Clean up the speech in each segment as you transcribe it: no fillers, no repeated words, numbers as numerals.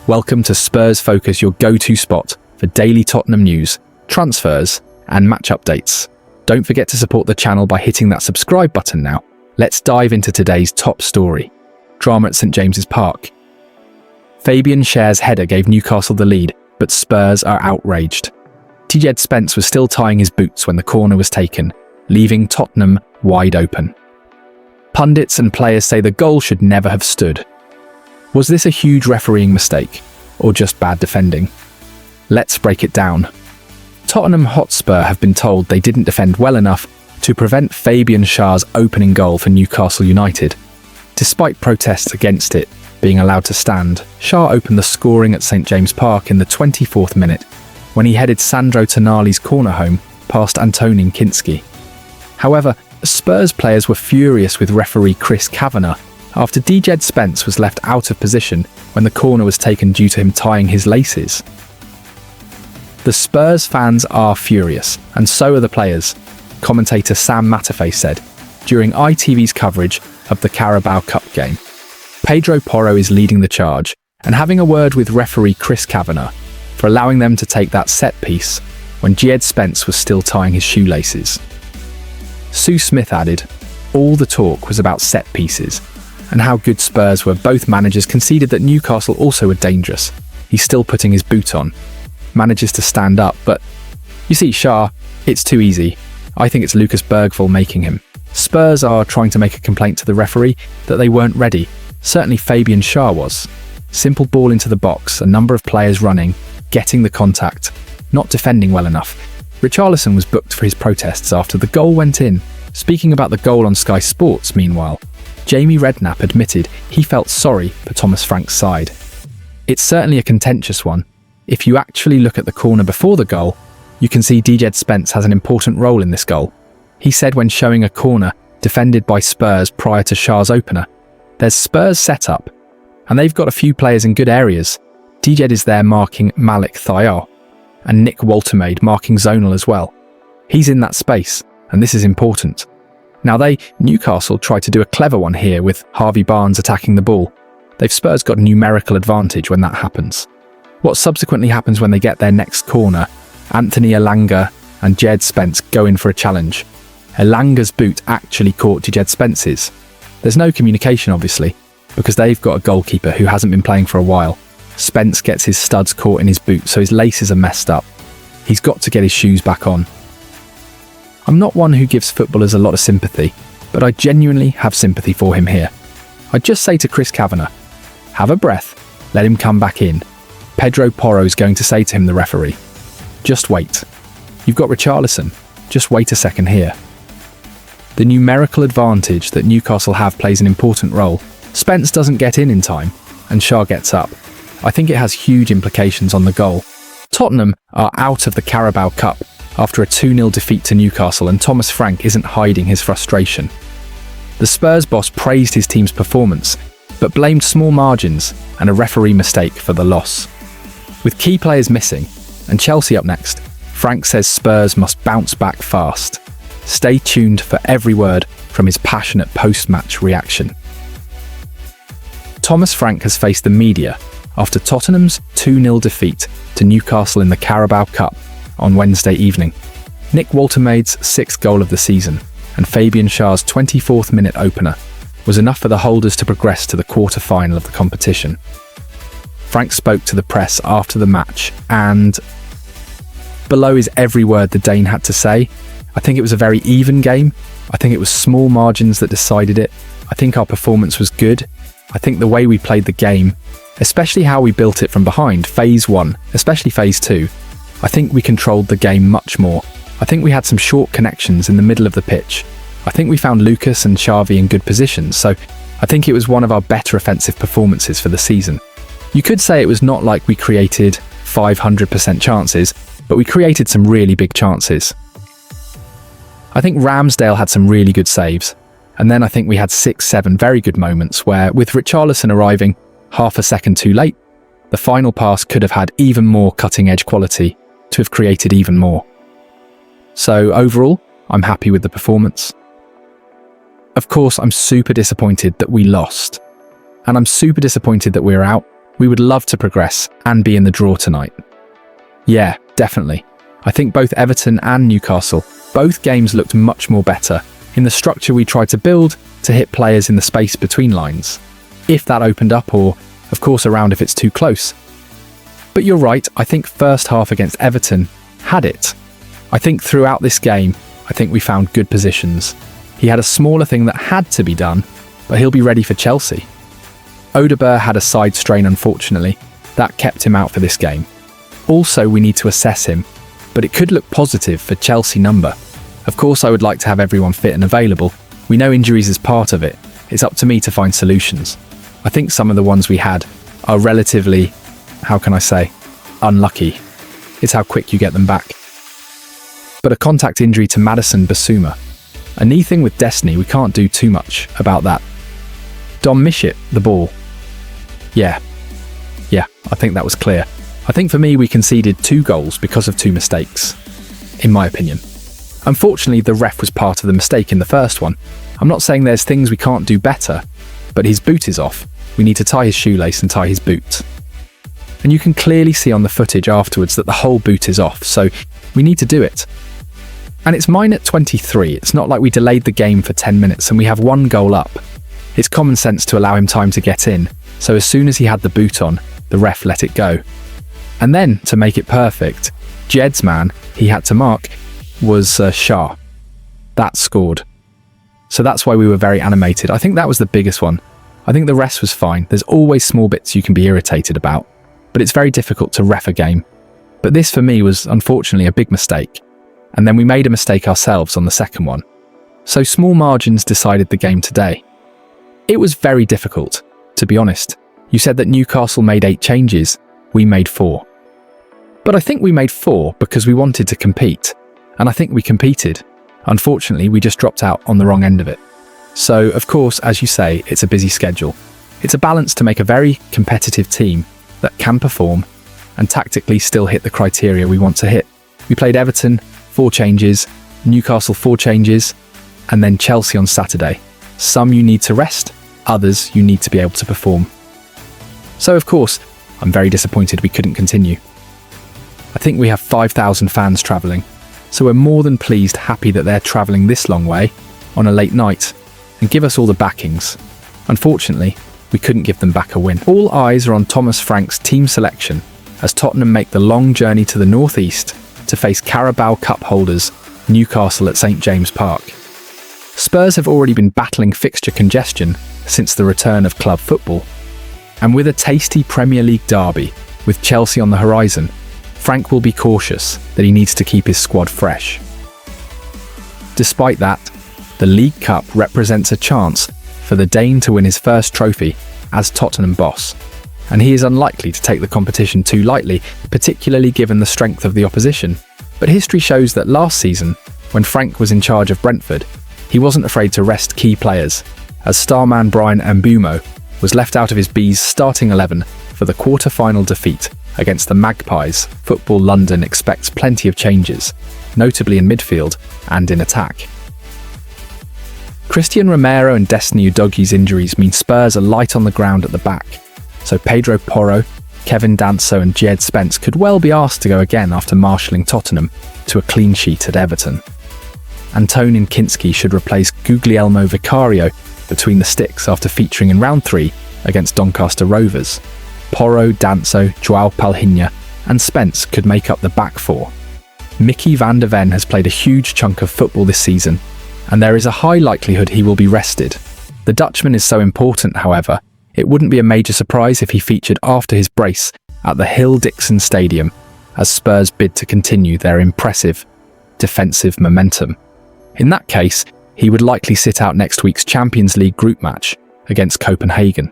Welcome to Spurs Focus, your go-to spot for daily Tottenham news, transfers, and match updates. Don't forget to support the channel by hitting that subscribe button now. Let's dive into today's top story. Drama at St James's Park. Fabian Schär's header gave Newcastle the lead, but Spurs are outraged. Djed Spence was still tying his boots when the corner was taken, leaving Tottenham wide open. Pundits and players say the goal should never have stood. Was this a huge refereeing mistake, or just bad defending? Let's break it down. Tottenham Hotspur have been told they didn't defend well enough to prevent Fabian Schär's opening goal for Newcastle United. Despite protests against it being allowed to stand, Schär opened the scoring at St James's Park in the 24th minute when he headed Sandro Tonali's corner home past Antonin Kinski. However, Spurs players were furious with referee Chris Kavanagh after Djed Spence was left out of position when the corner was taken due to him tying his laces. The Spurs fans are furious, and so are the players, commentator Sam Matterface said during ITV's coverage of the Carabao Cup game. Pedro Porro is leading the charge and having a word with referee Chris Kavanagh for allowing them to take that set piece when Djed Spence was still tying his shoelaces. Sue Smith added, "All the talk was about set pieces and how good Spurs were. Both managers conceded that Newcastle also were dangerous. He's still putting his boot on. Manages to stand up, but you see, Schär, it's too easy. I think it's Lucas Bergvall making him. Spurs are trying to make a complaint to the referee that they weren't ready. Certainly Fabian Schär was. Simple ball into the box, a number of players running, getting the contact, not defending well enough." Richarlison was booked for his protests after the goal went in. Speaking about the goal on Sky Sports, meanwhile, Jamie Redknapp admitted he felt sorry for Thomas Frank's side. It's certainly a contentious one. If you actually look at the corner before the goal, you can see Djed Spence has an important role in this goal. He said when showing a corner defended by Spurs prior to Schär's opener, "There's Spurs set up, and they've got a few players in good areas. Djed is there marking Malik Thiaw, and Nick Woltemade marking Zonal as well. He's in that space, and this is important." Now Newcastle, tried to do a clever one here with Harvey Barnes attacking the ball. Spurs got numerical advantage when that happens. What subsequently happens when they get their next corner, Anthony Elanga and Djed Spence go in for a challenge. Elanga's boot actually caught Djed Spence's. There's no communication obviously, because they've got a goalkeeper who hasn't been playing for a while. Spence gets his studs caught in his boot, so his laces are messed up. He's got to get his shoes back on. I'm not one who gives footballers a lot of sympathy, but I genuinely have sympathy for him here. I'd just say to Chris Kavanagh, have a breath, let him come back in. Pedro Porro's going to say to him, the referee, just wait. You've got Richarlison, just wait a second here. The numerical advantage that Newcastle have plays an important role. Spence doesn't get in time, and Schär gets up. I think it has huge implications on the goal. Tottenham are out of the Carabao Cup after a 2-0 defeat to Newcastle, and Thomas Frank isn't hiding his frustration. The Spurs boss praised his team's performance, but blamed small margins and a referee mistake for the loss. With key players missing, and Chelsea up next, Frank says Spurs must bounce back fast. Stay tuned for every word from his passionate post-match reaction. Thomas Frank has faced the media after Tottenham's 2-0 defeat to Newcastle in the Carabao Cup on Wednesday evening. Nick Woltemade's 6th goal of the season and Fabian Schär's 24th minute opener was enough for the holders to progress to the quarter-final of the competition. Frank spoke to the press after the match, and below is every word the Dane had to say. "I think it was a very even game. I think it was small margins that decided it. I think our performance was good. I think the way we played the game, especially how we built it from behind, phase 1, especially phase 2, I think we controlled the game much more. I think we had some short connections in the middle of the pitch. I think we found Lucas and Xavi in good positions, so I think it was one of our better offensive performances for the season. You could say it was not like we created 500% chances, but we created some really big chances. I think Ramsdale had some really good saves, and then I think we had 6-7 very good moments where, with Richarlison arriving half a second too late, the final pass could have had even more cutting-edge quality to have created even more. So overall, I'm happy with the performance. Of course, I'm super disappointed that we lost. And I'm super disappointed that we're out, We would love to progress and be in the draw tonight. Yeah, definitely. I think both Everton and Newcastle, both games looked much more better in the structure we tried to build to hit players in the space between lines. If that opened up, or of course around if it's too close. But you're right, I think first half against Everton had it. I think throughout this game, I think we found good positions. He had a smaller thing that had to be done, but he'll be ready for Chelsea. Odegaard had a side strain, unfortunately. That kept him out for this game. Also, we need to assess him, but it could look positive for Chelsea number. Of course, I would like to have everyone fit and available. We know injuries is part of it. It's up to me to find solutions. I think some of the ones we had are relatively, how can I say, unlucky. It's how quick you get them back. But a contact injury to Maddison Basuma. A knee thing with Destiny, we can't do too much about that. Dom Mishit, the ball. Yeah, I think that was clear. I think for me we conceded 2 goals because of 2 mistakes, in my opinion. Unfortunately, the ref was part of the mistake in the first one. I'm not saying there's things we can't do better, but his boot is off. We need to tie his shoelace and tie his boot. And you can clearly see on the footage afterwards that the whole boot is off, so we need to do it. And it's mine at 23. It's not like we delayed the game for 10 minutes and we have 1 goal up. It's common sense to allow him time to get in, so as soon as he had the boot on, the ref let it go. And then, to make it perfect, Jed's man he had to mark was Schär. That scored. So that's why we were very animated. I think that was the biggest one. I think the rest was fine. There's always small bits you can be irritated about, but it's very difficult to ref a game. But this for me was unfortunately a big mistake. And then we made a mistake ourselves on the second one. So small margins decided the game today. It was very difficult, to be honest. You said that Newcastle made 8 changes. We made 4. But I think we made 4 because we wanted to compete. And I think we competed. Unfortunately, we just dropped out on the wrong end of it. So, of course, as you say, it's a busy schedule. It's a balance to make a very competitive team that can perform and tactically still hit the criteria we want to hit. We played Everton, 4 changes, Newcastle 4 changes, and then Chelsea on Saturday. Some you need to rest, others you need to be able to perform. So of course, I'm very disappointed we couldn't continue. I think we have 5,000 fans travelling, so we're more than pleased, happy that they're travelling this long way on a late night and give us all the backings. Unfortunately, we couldn't give them back a win. All eyes are on Thomas Frank's team selection as Tottenham make the long journey to the northeast to face Carabao Cup holders Newcastle at St James Park. Spurs have already been battling fixture congestion since the return of club football. And with a tasty Premier League derby with Chelsea on the horizon, Frank will be cautious that he needs to keep his squad fresh. Despite that, the League Cup represents a chance for the Dane to win his first trophy as Tottenham boss, and he is unlikely to take the competition too lightly, particularly given the strength of the opposition. But history shows that last season, when Frank was in charge of Brentford, he wasn't afraid to rest key players, as starman Brian Mbeumo was left out of his Bees' starting 11 for the quarter-final defeat against the Magpies. Football London expects plenty of changes, notably in midfield and in attack. Christian Romero and Destiny Udogie's injuries mean Spurs are light on the ground at the back, so Pedro Porro, Kevin Danso and Jed Spence could well be asked to go again after marshalling Tottenham to a clean sheet at Everton. Antonin Kinski should replace Guglielmo Vicario between the sticks after featuring in round 3 against Doncaster Rovers. Porro, Danso, João Palhinha and Spence could make up the back 4. Mickey van der Ven has played a huge chunk of football this season, and there is a high likelihood he will be rested. The Dutchman is so important, however, it wouldn't be a major surprise if he featured after his brace at the Hill-Dixon Stadium as Spurs bid to continue their impressive defensive momentum. In that case, he would likely sit out next week's Champions League group match against Copenhagen.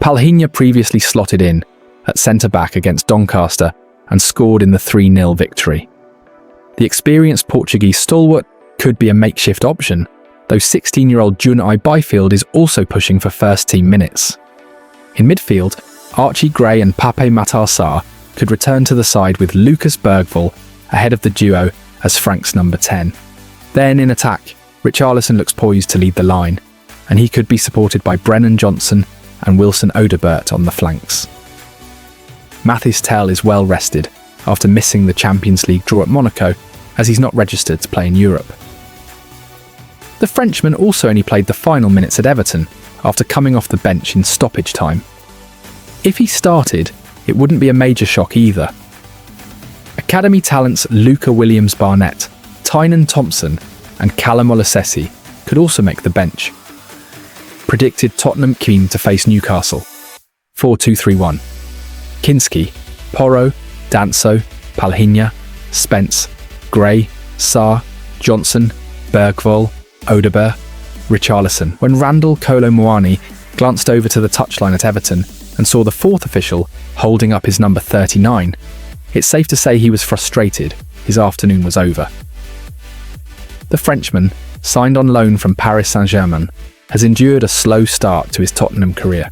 Palhinha previously slotted in at centre-back against Doncaster and scored in the 3-0 victory. The experienced Portuguese stalwart could be a makeshift option, though 16-year-old Junai Byfield is also pushing for first-team minutes. In midfield, Archie Gray and Pape Matar Sarr could return to the side with Lucas Bergvall ahead of the duo as Frank's number 10. Then in attack, Richarlison looks poised to lead the line, and he could be supported by Brennan Johnson and Wilson Odobert on the flanks. Mathys Tel is well rested after missing the Champions League draw at Monaco, as he's not registered to play in Europe. The Frenchman also only played the final minutes at Everton after coming off the bench in stoppage time. If he started, it wouldn't be a major shock either. Academy talents Luca Williams-Barnett, Tynan Thompson and Callum Olasesi could also make the bench. Predicted Tottenham keen to face Newcastle. 4-2-3-1. Kinski, Porro, Danso, Palhinha, Spence, Gray, Sarr, Johnson, Bergvall, Odobert, Richarlison. When Randall Kolo Muani glanced over to the touchline at Everton and saw the fourth official holding up his number 39, it's safe to say he was frustrated. His afternoon was over. The Frenchman, signed on loan from Paris Saint-Germain, has endured a slow start to his Tottenham career.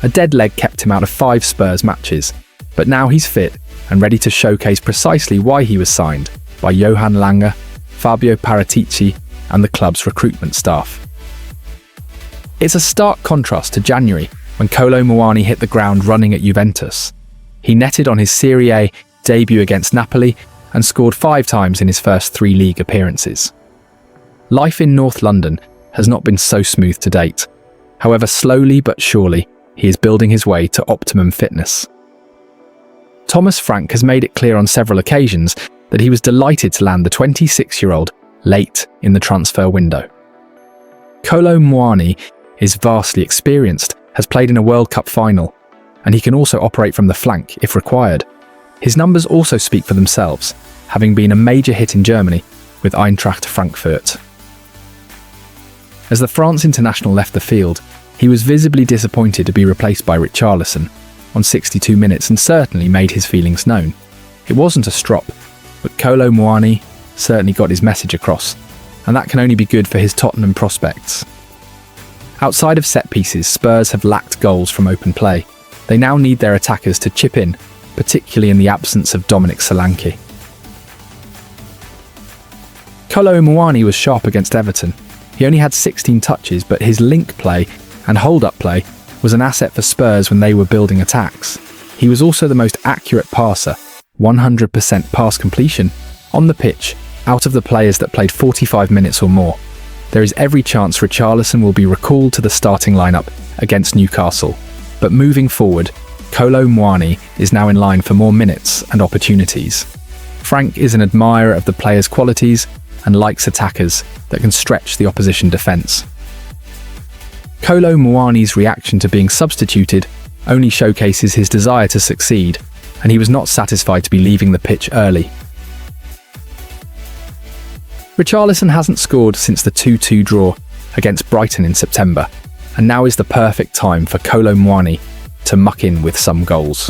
A dead leg kept him out of 5 Spurs matches, but now he's fit and ready to showcase precisely why he was signed by Johan Lange, Fabio Paratici and the club's recruitment staff. It's a stark contrast to January when Kolo Muani hit the ground running at Juventus. He netted on his Serie A debut against Napoli and scored 5 times in his first 3 league appearances. Life in North London has not been so smooth to date. However, slowly but surely, he is building his way to optimum fitness. Thomas Frank has made it clear on several occasions that he was delighted to land the 26-year-old late in the transfer window. Kolo Muani is vastly experienced, has played in a World Cup final, and he can also operate from the flank if required. His numbers also speak for themselves, having been a major hit in Germany with Eintracht Frankfurt. As the France international left the field, he was visibly disappointed to be replaced by Richarlison on 62 minutes and certainly made his feelings known. It wasn't a strop, but Kolo Muani certainly got his message across, and that can only be good for his Tottenham prospects. Outside of set pieces, Spurs have lacked goals from open play. They now need their attackers to chip in, particularly in the absence of Dominic Solanke. Kolo Muani was sharp against Everton. He only had 16 touches, but his link play and hold-up play was an asset for Spurs when they were building attacks. He was also the most accurate passer, 100% pass completion, on the pitch, out of the players that played 45 minutes or more. There is every chance Richarlison will be recalled to the starting lineup against Newcastle, but moving forward, Kolo Muani is now in line for more minutes and opportunities. Frank is an admirer of the player's qualities and likes attackers that can stretch the opposition defence. Kolo Muani's reaction to being substituted only showcases his desire to succeed, and he was not satisfied to be leaving the pitch early. Richarlison hasn't scored since the 2-2 draw against Brighton in September, and now is the perfect time for Kolo Muani to muck in with some goals.